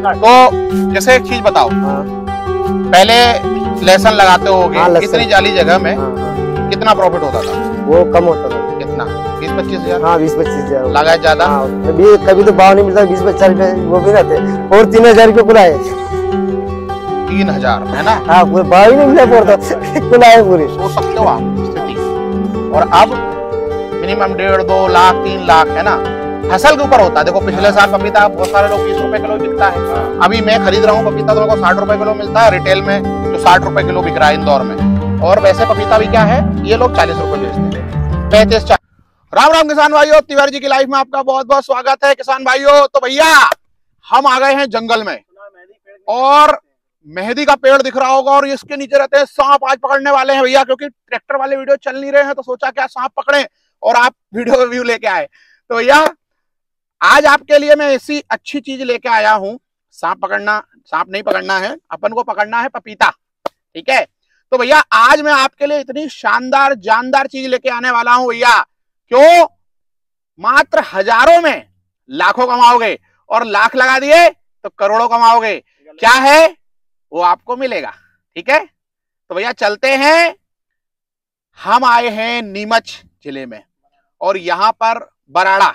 तो जैसे एक चीज बताओ, पहले लहसुन लगाते होगे, कितनी जाली जगह में कितना प्रॉफिट होता था? वो कम होता था। कितना? 20-25 हजार? हाँ 20-25 हजार लगा ज्यादा। कभी तो भाव नहीं मिलता, 20-25 रुपए वो भी रहते, और 3000 रुपये कुल आए। 3000 है ना? हाँ, पूरे भाव ही नहीं मिला कुल आए पूरे। सोच सकते हो आप स्थिति। और अब मिनिमम 1.5-2 लाख 3 लाख है ना, फसल के ऊपर होता है। देखो पिछले साल पपीता बहुत सारे लोग 20 रुपए किलो बिकता है, अभी मैं खरीद रहा हूँ पपीता तो मेरे को 60 रुपए किलो मिलता है रिटेल में, जो 60 रुपए किलो बिक रहा है इंदौर में। और वैसे पपीता भी क्या है, ये लोग 40 रुपए बेचते हैं, 35-40। राम राम किसान भाइयों, तिवारी जी की लाइफ में आपका बहुत बहुत स्वागत है किसान भाइयों। तो भैया हम आ गए हैं जंगल में, और मेहंदी का पेड़ दिख रहा होगा, और इसके नीचे रहते हैं सांप। आज पकड़ने वाले हैं भैया, क्योंकि ट्रैक्टर वाले वीडियो चल नहीं रहे हैं, तो सोचा क्या सांप पकड़े और आप वीडियो में व्यू लेके आए। तो भैया आज आपके लिए मैं ऐसी अच्छी चीज लेके आया हूं। सांप नहीं पकड़ना है अपन को, पकड़ना है पपीता, ठीक है? तो भैया आज मैं आपके लिए इतनी शानदार जानदार चीज लेके आने वाला हूं भैया, क्यों मात्र हजारों में लाखों कमाओगे, और लाख लगा दिए तो करोड़ों कमाओगे। क्या है वो आपको मिलेगा, ठीक है? तो भैया चलते हैं। हम आए हैं नीमच जिले में, और यहां पर बराड़ा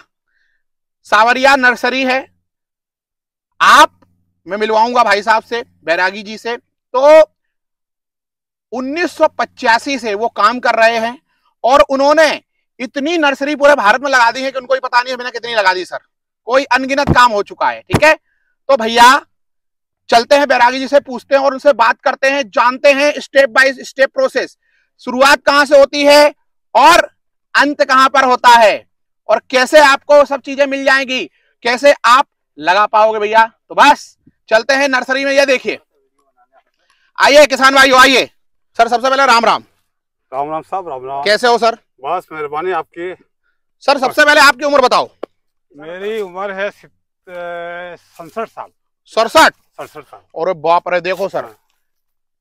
सावरिया नर्सरी है। मैं मिलवाऊंगा भाई साहब से, बैरागी जी से। तो 1985 से वो काम कर रहे हैं, और उन्होंने इतनी नर्सरी पूरे भारत में लगा दी है कि उनको ही पता नहीं है मैंने कितनी लगा दी सर, कोई अनगिनत काम हो चुका है, ठीक है? तो भैया चलते हैं बैरागी जी से, पूछते हैं और उनसे बात करते हैं, जानते हैं स्टेप बाय स्टेप प्रोसेस, शुरुआत कहां से होती है और अंत कहां पर होता है, और कैसे आपको सब चीजें मिल जाएंगी, कैसे आप लगा पाओगे भैया। तो बस चलते हैं नर्सरी में। ये देखिए, आइए किसान भाइयों आइए। सर सबसे पहले राम राम। राम राम साहब, राम राम। कैसे हो सर? बस मेहरबानी आपकी। सर सबसे पहले आपकी उम्र बताओ। मेरी उम्र है 67 साल। 67 साल। और बाप रे, देखो सर,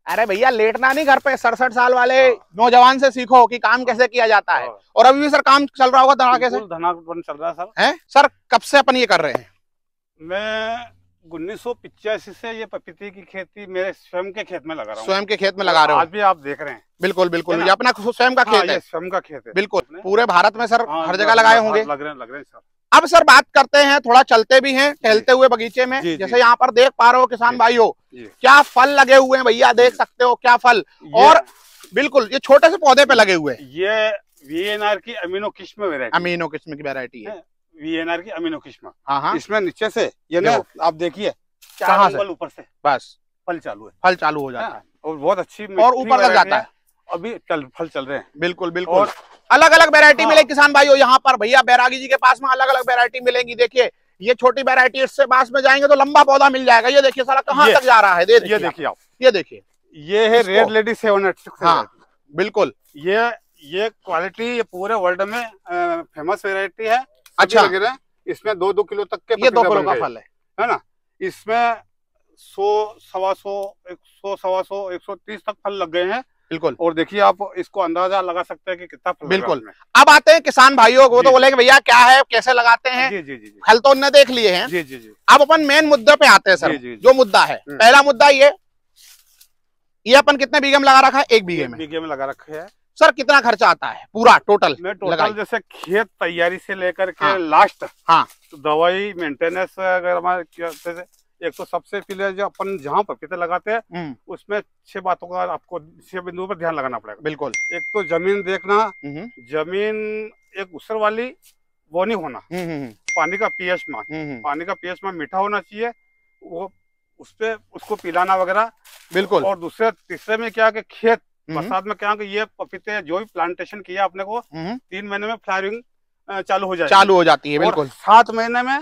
अरे भैया लेटना नहीं घर पे। 67 साल वाले नौजवान से सीखो कि काम कैसे किया जाता है। और अभी भी सर काम चल रहा होगा धनाके से? धनाके चल रहा है सर। है सर, कब से अपन ये कर रहे हैं? मैं 1985 से ये पपीते की खेती मेरे स्वयं के खेत में लगा रहा हूँ। स्वयं के खेत में लगा रहे हो? आज भी आप देख रहे हैं। बिल्कुल बिल्कुल, ये अपना स्वयं का खेत है। स्वयं का खेत है बिल्कुल। पूरे भारत में सर हर जगह लगाए होंगे। लग रहे हैं सर। अब सर बात करते हैं, थोड़ा चलते भी हैं टहलते हुए बगीचे में। जैसे यहाँ पर देख पा रहे हो किसान भाइयों, क्या फल लगे हुए हैं भैया, देख सकते हो क्या फल। और बिल्कुल ये छोटे से पौधे पे लगे हुए हैं। ये VNR की अमीनो किस्म की वैरायटी है। VNR की अमीनो किस्म। हाँ। इसमें नीचे से ये ना आप देखिए, कहाँ से ऊपर से बस फल चालू हो जाता है, और बहुत अच्छी, और ऊपर लग जाता है। अभी फल चल रहे हैं। बिल्कुल बिल्कुल। अलग अलग वैरायटी मिले किसान भाइयों यहाँ पर। भैया बैरागी जी के पास में अलग अलग वैरायटी मिलेंगी। देखिए ये छोटी वैरायटी, इससे पास में जाएंगे तो लंबा पौधा मिल जाएगा। ये देखिए साला कहाँ तक जा रहा है। ये देखिए आप, ये देखिए, ये है रेड लेडी 786। हाँ बिल्कुल, ये क्वालिटी ये पूरे वर्ल्ड में फेमस वैरायटी है। अच्छा, इसमें 2-2 किलो तक के, ये 2 किलो का फल है ना। इसमें 100, 125, 100, 125, 130 तक फल लग गए हैं। बिल्कुल। और देखिए आप इसको अंदाजा लगा सकते हैं कि कितना फल। बिल्कुल। अब आते हैं किसान भाइयों को, तो बोले कि भैया क्या है, कैसे लगाते हैं। जी। फल तो उन्होंने देख लिए हैं। जी। अब अपन मेन मुद्दे पे आते हैं सर। जो मुद्दा है, पहला मुद्दा ये अपन कितने बीघे में लगा रखा है? 1 बीघे में लगा रखे है। सर कितना खर्चा आता है पूरा टोटल? जैसे खेत तैयारी से लेकर के लास्ट, तो दवाई मेंटेनेंस अगर एक तो सबसे पहले जो अपन जहाँ पपीते लगाते हैं उसमें 6 बातों का आपको 6 बिंदुओं पर ध्यान लगाना पड़ेगा। बिल्कुल। एक तो जमीन देखना, जमीन एक उसर वाली वो नहीं होना। पानी का pH मान मीठा होना चाहिए, वो उसको पिलाना वगैरह। बिल्कुल। और दूसरे तीसरे में क्या कि खेत बरसात में क्या कि ये पपीते जो भी प्लांटेशन किया अपने को 3 महीने में फ्लावरिंग चालू हो जाती है। बिल्कुल। 7 महीने में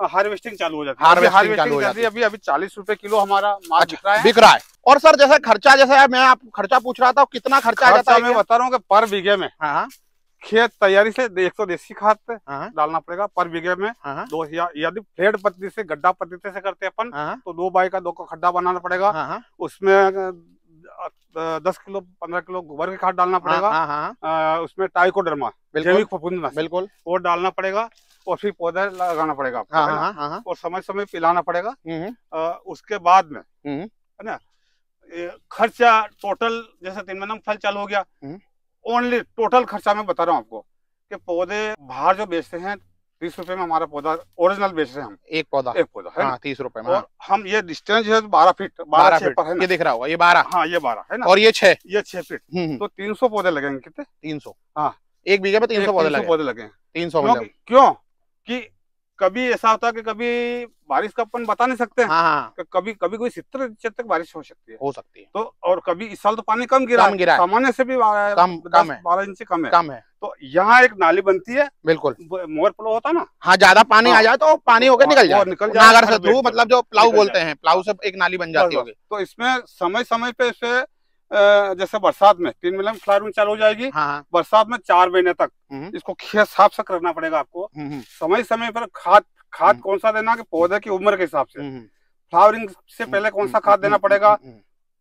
हार्वेस्टिंग चालू हो जाती है। हार्वेस्टिंग अभी 40 रुपए किलो हमारा माल बिक रहा है। और सर जैसे खर्चा, जैसे मैं आप खर्चा पूछ रहा था, कितना खर्चा आ जाता है? मैं बता रहा हूँ कि पर बीघे में खेत तैयारी से 100 देसी खाद डालना पड़ेगा पर बीघे में। 2 यदि फ्लेट पद्धति से, गड्ढा पद्धति से करते अपन तो 2 बाई का 2 का खड्डा बनाना पड़ेगा। उसमें 10 किलो 15 किलो गोबर की खाद डालना पड़ेगा। उसमें टाइकोडर्मा जैविक फफूंदनाशक बिल्कुल वो डालना पड़ेगा। और फिर पौधा लगाना पड़ेगा आपको, हाँ है ना? हाँ हाँ हाँ। और समय समय पिलाना पड़ेगा। उसके बाद में है ना, खर्चा टोटल जैसे 3 महीने में फल चालू हो गया, ओनली टोटल खर्चा मैं बता रहा हूँ आपको कि पौधे बाहर जो बेचते हैं 30 रुपए में, हमारा पौधा ओरिजिनल बेच रहे हैं हम। एक पौधा है हाँ, ना? 30 रुपए में। और हम ये डिस्टेंस है 12 फीट, 12 फीट पर है ना? ये दिख रहा होगा, ये 12। हाँ, ये 12 है ना? और ये 6 फीट। तो 300 पौधे लगेंगे। कितने? 300। हाँ, 1 बीघे में 300 पौधे लगेंगे। 300 क्यों कि कभी ऐसा होता है कि कभी बारिश का अपन बता नहीं सकते हैं। हाँ, कभी कभी कोई 70% तक बारिश हो सकती है। तो और कभी इस साल तो पानी कम गिरा है, सामान्य से भी कम है, 12 इंच कम है। तो यहाँ एक नाली बनती है, बिल्कुल मोर फ्लो होता है ना। हाँ, ज्यादा पानी आ जाए तो पानी होकर निकल जाए नागर से थ्रू, मतलब जो प्लाऊ बोलते हैं, प्लाऊ से एक नाली बन जाती होगी। तो इसमें समय समय पे इसे जैसे बरसात में 3 महीने में फ्लावरिंग चालू हो जाएगी। हाँ। बरसात में 4 महीने तक इसको खेत साफ से रखना पड़ेगा आपको। समय समय पर खाद कौन सा देना कि पौधे की उम्र के हिसाब से, फ्लावरिंग से पहले कौन सा खाद देना पड़ेगा,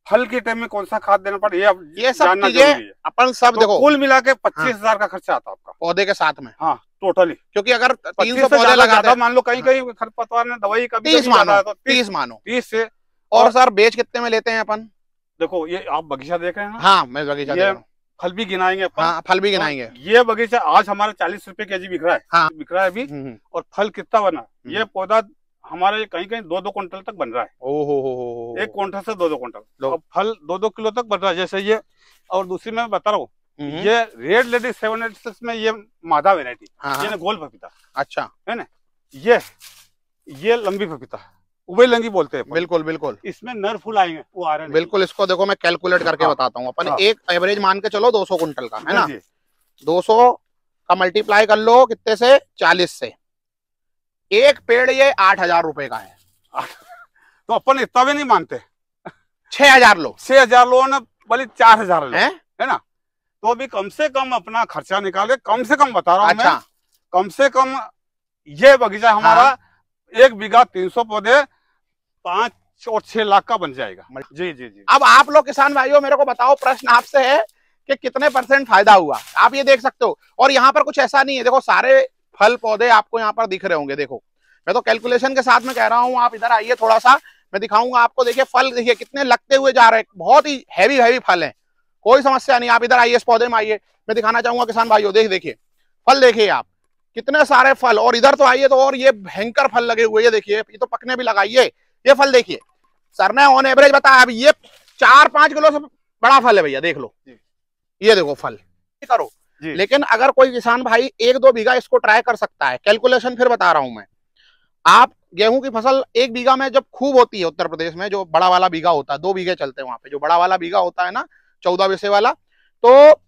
फल के टाइम में कौन सा खाद देना पड़ेगा, ये सब चीजें अपन सब देखो। कुल मिला के 25,000 का खर्चा आता है आपका पौधे के साथ में। हाँ, टोटली। क्योंकि अगर 300 पौधे लगाते, मान लो कहीं कहीं खरपतवार ने दवाई कभी 30 मानो 30 से। और सर बेच कितने में लेते हैं अपन? देखो ये आप बगीचा देख रहे हैं ना? हाँ, मैं बगीचा देख रहा हूँ। फल भी गिनाएंगे अपन। हाँ, फल भी गिनाएंगे। ये बगीचा आज हमारा 40 रुपए केजी बिक रहा है। हाँ, बिक रहा है अभी। और फल कितना बना, ये पौधा हमारे कहीं कहीं 2-2 क्विंटल तक बन रहा है। ओहो, 1 क्विंटल से 2-2 क्विंटल। और फल 2-2 किलो तक बन रहा है, जैसे ये। और दूसरी मैं बता रहा हूँ, ये रेड लेडी 786 में ये मादा वेरायटी, ये गोल पपीता। अच्छा है ना? ये लंबी पपीता उबेलंगी बोलते हैं। बिल्कुल बिल्कुल। इसमें नर फूल आएंगे, वो आ रहे हैं। बिल्कुल, इसको देखो मैं कैलकुलेट करके बताता हूँ अपन। एक एवरेज मान के चलो 200 कुंटल का, है ना? 200 का मल्टीप्लाई कर लो कितने से? 40 से। एक पेड़ ये 8,000 रुपए का है। तो अपन इतना भी नहीं मानते। 6,000 लो, 6,000 लो ना, बोले 4,000 लो, है ना? तो अभी कम से कम अपना खर्चा निकाले, कम से कम बता रहा हूँ। अच्छा, कम से कम ये बगीचा हमारा 1 बीघा 300 पौधे 5 और 6 लाख का बन जाएगा। जी जी जी। अब आप लोग किसान भाइयों मेरे को बताओ, प्रश्न आपसे है कि कितने % फायदा हुआ? आप ये देख सकते हो। और यहाँ पर कुछ ऐसा नहीं है, देखो सारे फल पौधे आपको यहाँ पर दिख रहे होंगे। देखो मैं तो कैलकुलेशन के साथ में कह रहा हूँ, आप इधर आइए थोड़ा सा, मैं दिखाऊंगा आपको। देखिए फल देखिए कितने लगते हुए जा रहे हैं, बहुत ही हैवी फल है, कोई समस्या नहीं। आप इधर आइए, इस पौधे में आइए, मैं दिखाना चाहूंगा किसान भाइयों। देखिए फल देखिए आप, कितने सारे फल। और इधर तो आइए तो और ये भयंकर फल लगे हुए, ये देखिए, ये तो पकने भी लगाइए। ये फल देखिए, सर ने ऑन एवरेज बताया, अब ये 4-5 किलो से बड़ा फल है भैया, देख लो। ये देखो फल करो। लेकिन अगर कोई किसान भाई 1-2 बीघा इसको ट्राई कर सकता है, कैलकुलेशन फिर बता रहा हूं मैं। आप गेहूं की फसल 1 बीघा में जब खूब होती है उत्तर प्रदेश में, जो बड़ा वाला बीघा होता है, 2 बीघे चलते हैं वहां पे, जो बड़ा वाला बीघा होता है ना, 14 बीसे वाला, तो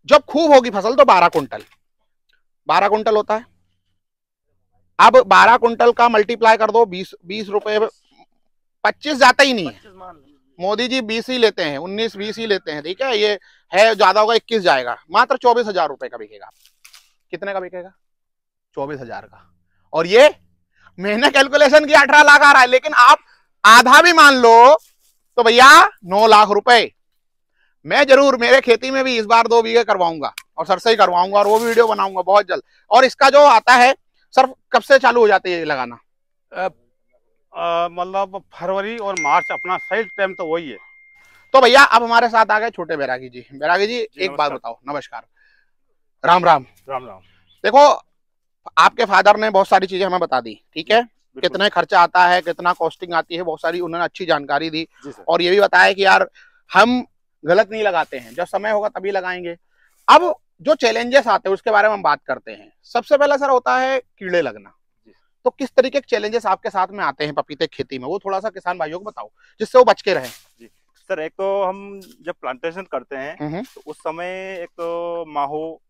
जब खूब होगी फसल तो 12 कुंटल होता है। अब 12 कुंटल का मल्टीप्लाई कर दो 20 रुपए, 25 जाता ही नहीं है। मोदी जी 20 ही लेते हैं, 19-20 ही लेते हैं, ठीक है? ये है ज्यादा होगा 21 जाएगा, मात्र 24,000 रुपए का बिकेगा। कितने का बिकेगा? 24,000 का। और ये मैंने कैलकुलेशन किया 18 लाख आ रहा है, लेकिन आप आधा भी मान लो तो भैया 9 लाख रुपए। मैं जरूर मेरे खेती में भी इस बार 2 बीघे करवाऊंगा, और सर से ही करवाऊंगा, और वो वीडियो बनाऊंगा बहुत जल्द। और इसका जो आता है सर, कब से चालू हो जाती है ये लगाना? मतलब फरवरी और मार्च अपना सही टाइम तो वही है। तो भैया अब हमारे साथ आ गए छोटे बैरागी जी। बैरागी जी एक बात बताओ। नमस्कार, राम राम। राम राम। देखो आपके फादर ने बहुत सारी चीजें हमें बता दी, ठीक है? कितना खर्चा आता है, कितना कॉस्टिंग आती है, बहुत सारी उन्होंने अच्छी जानकारी दी। और ये भी बताया कि यार हम गलत नहीं लगाते हैं, जब समय होगा तभी लगाएंगे। अब जो चैलेंजेस आते हैं उसके बारे में हम बात करते हैं। सबसे पहला सर होता है कीड़े लगना। तो किस तरीके के चैलेंजेस आपके साथ में आते हैं पपीते की खेती में, वो थोड़ा सा किसान भाइयों को बताओ, जिससे वो बच के रहें। जी सर, एक तो हम जब प्लांटेशन करते हैं तो उस समय एक तो माहो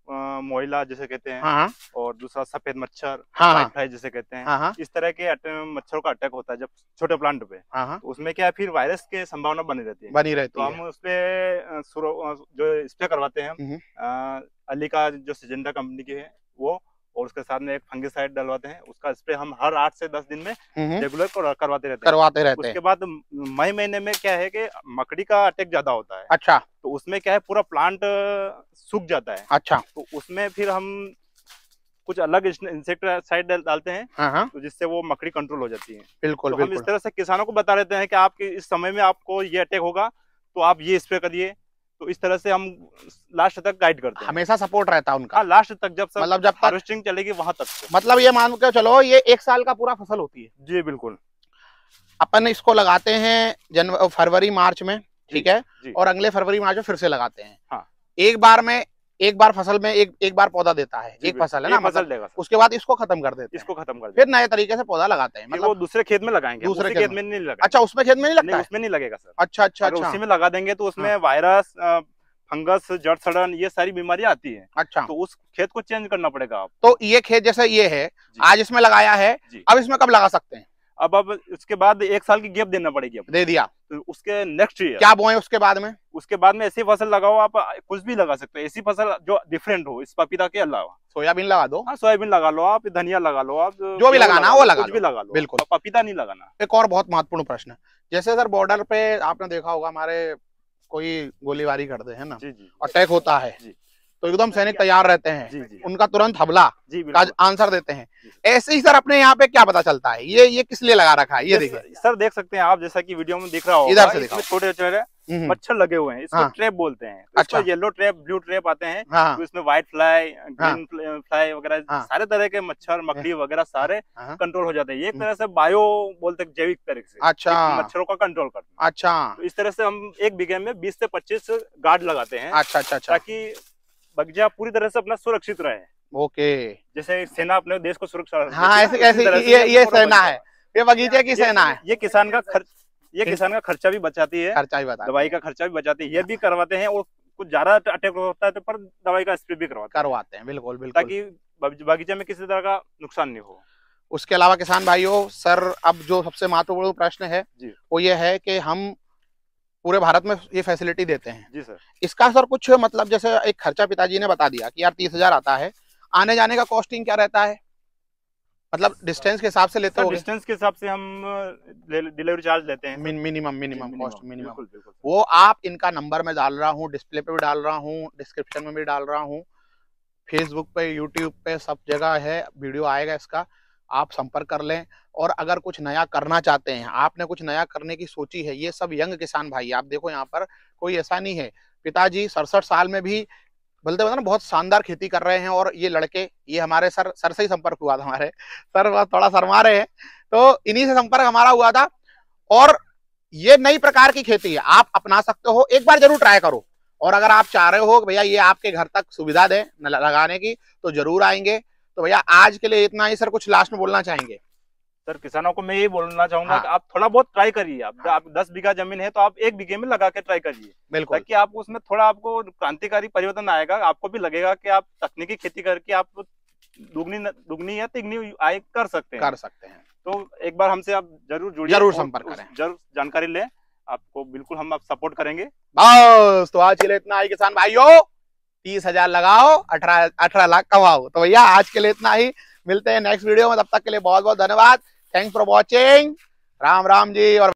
मोइला जिसे कहते हैं, हाँ, और दूसरा सफेद मच्छर, हाँ, फ्लाई जिसे कहते हैं, हाँ, इस तरह के मच्छरों का अटैक होता है जब छोटे प्लांट पे। हाँ, तो उसमें क्या है, फिर वायरस की संभावना बनी रहती है। तो हम उस पे जो स्प्रे करवाते हैं हम, अली का जो सिजेंडा कंपनी की है वो, और उसके साथ में एक फंगिसाइड डलवाते हैं। उसका स्प्रे हम हर 8 से 10 दिन में रेगुलर करवाते रहते हैं। उसके बाद मई महीने में क्या है कि मकड़ी का अटैक ज्यादा होता है। अच्छा। तो उसमें क्या है, पूरा प्लांट सूख जाता है। अच्छा। तो उसमें फिर हम कुछ अलग इंसेक्टिसाइड डालते हैं, हाँ, तो जिससे वो मकड़ी कंट्रोल हो जाती है। बिल्कुल तो बिल्कुल। हम इस तरह से किसानों को बता देते हैं कि आपके इस समय में आपको ये अटैक होगा तो आप ये स्प्रे करिए। तो इस तरह से हम लास्ट तक गाइड करते हैं। हमेशा सपोर्ट रहता है उनका। हाँ, लास्ट तक, जब मतलब जब हार्वेस्टिंग चलेगी वहां तक। मतलब ये मान के चलो ये 1 साल का पूरा फसल होती है। जी बिल्कुल। अपन इसको लगाते हैं फरवरी मार्च में, ठीक है, और अगले फरवरी मार्च में फिर से लगाते हैं। हाँ। एक बार फसल में एक बार पौधा देता है, एक फसल है ना, फसल देगा। उसके बाद इसको खत्म कर देते हैं, इसको खत्म कर फिर नए तरीके से पौधा लगाते हैं। मतलब वो दूसरे खेत में लगाएंगे, दूसरे खेत में नहीं लगाएंगे। अच्छा, उसमें खेत में नहीं लगता है? उसमें नहीं लगेगा सर। अच्छा अच्छा अच्छा। उसी में लगा देंगे तो उसमें वायरस, फंगस, जड़ सड़न, ये सारी बीमारियां आती है। अच्छा, तो उस खेत को चेंज करना पड़ेगा आप। तो ये खेत जैसे ये है, आज इसमें लगाया है, अब इसमें कब लगा सकते हैं? अब उसके बाद 1 साल की गैप देना पड़ेगी। अब दे दिया तो उसके नेक्स्ट ईयर क्या बोए उसके बाद में? उसके बाद में ऐसी फसल लगाओ, आप कुछ भी लगा सकते हो, ऐसी फसल जो डिफरेंट हो इस पपीता के अलावा। सोयाबीन लगा दो। हाँ, सोयाबीन लगा लो, आप धनिया लगा लो, आप जो भी लगाना वो लगा लो, कुछ भी लगा लो, बिल्कुल। पपीता नहीं लगाना। एक और बहुत महत्वपूर्ण प्रश्न, जैसे सर बॉर्डर पे आपने देखा होगा हमारे कोई गोलीबारी करते हैं ना, अटैक होता है, तो एकदम सैनिक तैयार रहते हैं, उनका तुरंत हमला का आंसर देते हैं। ऐसे ही सर अपने यहाँ पे क्या पता चलता है ये किस लिए लगा रखा है? ये देखिए सर, देख सकते हैं आप, जैसा कि वीडियो में दिख रहा होगा, इधर से इसमें छोटे छोटे मच्छर लगे हुए हैं, इसको ट्रैप बोलते हैं। अच्छा, येलो ट्रैप, ब्लू ट्रैप आते हैं। तो इसमें व्हाइट फ्लाई, ग्रीन फ्लाई वगैरह सारे तरह के मच्छर, मकड़ी वगैरह सारे कंट्रोल हो जाते हैं। ये एक तरह से बायो बोलते हैं, जैविक तरीके से। अच्छा, मच्छरों का कंट्रोल करते हैं। अच्छा, तो इस तरह से हम एक बीघे में 20 से 25 गार्ड लगाते हैं। अच्छा अच्छा, ताकि बगीचा पूरी तरह से अपना सुरक्षित रहे। ओके, जैसे सेना अपने देश को सुरक्षा। हाँ, ऐसे ये सेना है, ये बगीचे की सेना है। ये किसान का खर्चा भी बचाती है, दवाई का खर्चा भी बचाती है। ये भी करवाते हैं, और कुछ ज्यादा अटैक होता है तो पर दवाई का स्प्रे भी करवाते हैं। बिल्कुल बिल्कुल, ताकि बगीचे में किसी तरह का नुकसान नहीं हो। उसके अलावा किसान भाइयों, सर अब जो सबसे महत्वपूर्ण प्रश्न है वो ये है कि हम पूरे भारत में ये फैसिलिटी देते हैं। जी सर। इसका सर कुछ मतलब, जैसे एक खर्चा पिताजी ने बता दिया कि यार 30,000 आता है, आने जाने का कॉस्टिंग क्या रहता है? मतलब डिस्टेंस के हिसाब से लेते हो? डिस्टेंस के हिसाब से हम डिलीवरी चार्ज लेते हैं। Minimum cost, minimum. वो आप इनका नंबर में डाल रहा हूँ, डिस्प्ले पे भी डाल रहा हूँ, डिस्क्रिप्शन में भी डाल रहा हूँ, फेसबुक पे, यूट्यूब पे सब जगह है, वीडियो आएगा इसका, आप संपर्क कर लें। और अगर कुछ नया करना चाहते हैं, आपने कुछ नया करने की सोची है, ये सब यंग किसान भाई, आप देखो यहाँ पर कोई ऐसा नहीं है, पिताजी 67 साल में भी बोलते ना बहुत शानदार खेती कर रहे हैं। और ये लड़के, ये हमारे सर से ही संपर्क हुआ था, हमारे सर थोड़ा शर्मा रहे हैं, तो इन्हीं से संपर्क हमारा हुआ था। और ये नई प्रकार की खेती है, आप अपना सकते हो, एक बार जरूर ट्राई करो। और अगर आप चाह रहे हो भैया ये आपके घर तक सुविधा दे लगाने की, तो जरूर आएंगे। तो भैया आज के लिए इतना ही। सर कुछ लास्ट में बोलना चाहेंगे? सर किसानों को मैं ये बोलना चाहूंगा कि आप थोड़ा बहुत ट्राई करिए। आप 10 बीघा जमीन है तो आप 1 बीघे में लगा के ट्राई करिए, बिल्कुल, ताकि आप उसमें थोड़ा आपको क्रांतिकारी परिवर्तन आएगा। आपको भी लगेगा कि आप तकनीकी खेती करके आप दुगनी या तिगनी आय कर सकते हैं। तो एक बार हमसे आप जरूर जुड़िए, जरूर संपर्क करें, जरूर जानकारी लें, आपको बिल्कुल हम सपोर्ट करेंगे। बस, तो आज के लिए इतना ही किसान भाइयों। 30,000 लगाओ, 18 लाख कमाओ। तो भैया आज के लिए इतना ही, मिलते हैं नेक्स्ट वीडियो में, तब तक के लिए बहुत बहुत धन्यवाद। Thanks for watching. Ram Ram ji. और